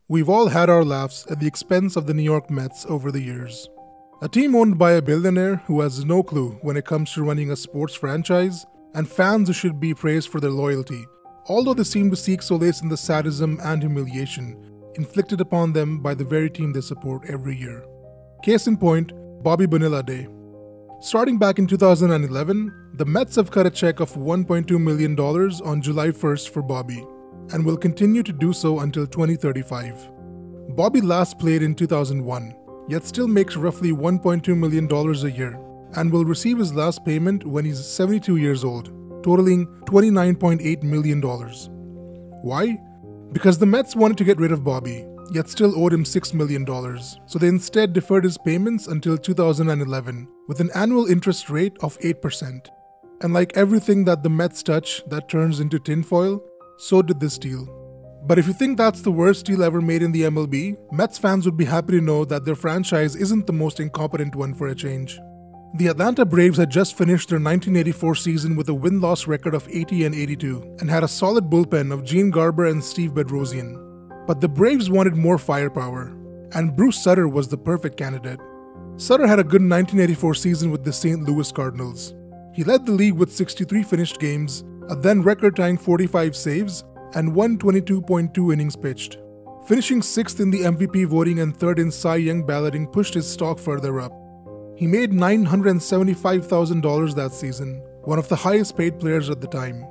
We've all had our laughs at the expense of the New York Mets over the years. A team owned by a billionaire who has no clue when it comes to running a sports franchise, and fans who should be praised for their loyalty, although they seem to seek solace in the sadism and humiliation inflicted upon them by the very team they support every year. Case in point, Bobby Bonilla Day. Starting back in 2011, the Mets have cut a check of $1.2 million on July 1st for Bobby, and will continue to do so until 2035. Bobby last played in 2001, yet still makes roughly $1.2 million a year, and will receive his last payment when he's 72 years old, totaling $29.8 million. Why? Because the Mets wanted to get rid of Bobby, yet still owed him $6 million, so they instead deferred his payments until 2011, with an annual interest rate of 8%. And like everything that the Mets touch that turns into tinfoil, so did this deal. But if you think that's the worst deal ever made in the MLB, Mets fans would be happy to know that their franchise isn't the most incompetent one for a change. The Atlanta Braves had just finished their 1984 season with a win-loss record of 80-82 and had a solid bullpen of Gene Garber and Steve Bedrosian. But the Braves wanted more firepower, and Bruce Sutter was the perfect candidate. Sutter had a good 1984 season with the St. Louis Cardinals. He led the league with 63 finished games, a then record-tying 45 saves, and 122.2 innings pitched. Finishing 6th in the MVP voting and 3rd in Cy Young balloting pushed his stock further up. He made $975,000 that season, one of the highest paid players at the time.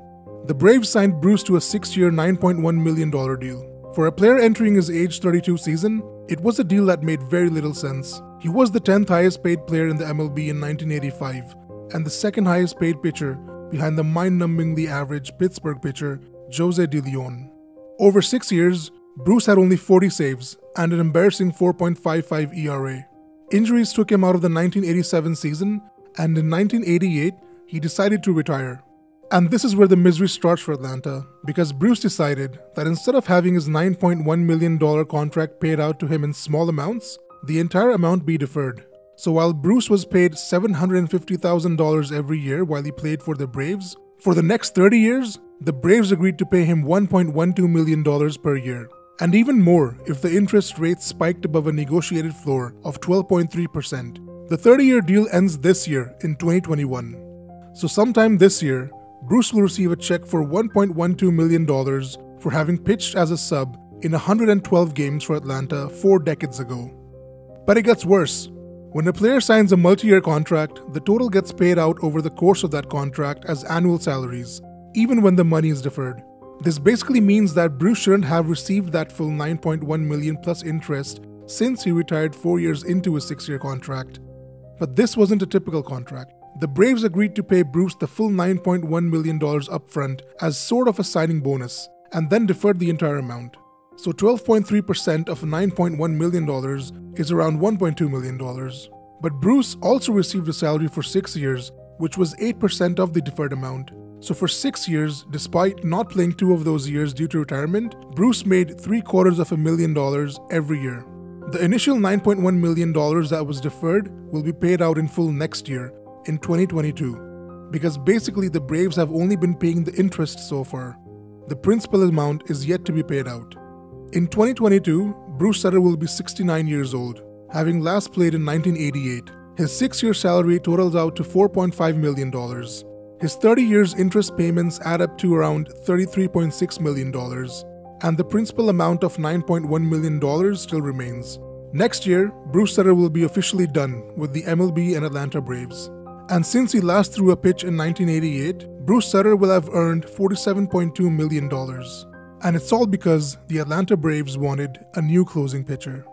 The Braves signed Bruce to a 6-year, $9.1 million deal. For a player entering his age 32 season, it was a deal that made very little sense. He was the 10th highest paid player in the MLB in 1985, and the 2nd highest paid pitcher behind the mind-numbingly average Pittsburgh pitcher Jose De Leon. Over 6 years, Bruce had only 40 saves and an embarrassing 4.55 ERA. Injuries took him out of the 1987 season, and in 1988, he decided to retire. And this is where the misery starts for Atlanta, because Bruce decided that instead of having his $9.1 million contract paid out to him in small amounts, the entire amount be deferred. So while Bruce was paid $750,000 every year while he played for the Braves, for the next 30 years, the Braves agreed to pay him $1.12 million per year. And even more if the interest rate spiked above a negotiated floor of 12.3%. The 30-year deal ends this year in 2021. So sometime this year, Bruce will receive a check for $1.12 million for having pitched as a sub in 112 games for Atlanta 4 decades ago. But it gets worse. When a player signs a multi-year contract, the total gets paid out over the course of that contract as annual salaries, even when the money is deferred. This basically means that Bruce shouldn't have received that full $9.1 million plus interest since he retired 4 years into his 6-year contract. But this wasn't a typical contract. The Braves agreed to pay Bruce the full $9.1 million upfront as sort of a signing bonus, and then deferred the entire amount. So 12.3% of $9.1 million is around $1.2 million. But Bruce also received a salary for 6 years, which was 8% of the deferred amount. So for 6 years, despite not playing 2 of those years due to retirement, Bruce made $750,000 every year. The initial $9.1 million that was deferred will be paid out in full next year, in 2022, because basically the Braves have only been paying the interest so far. The principal amount is yet to be paid out. In 2022, Bruce Sutter will be 69 years old, having last played in 1988. His 6-year salary totals out to $4.5 million. His 30 years interest payments add up to around $33.6 million, and the principal amount of $9.1 million still remains. Next year, Bruce Sutter will be officially done with the MLB and Atlanta Braves. And since he last threw a pitch in 1988, Bruce Sutter will have earned $47.2 million. And it's all because the Atlanta Braves wanted a new closing pitcher.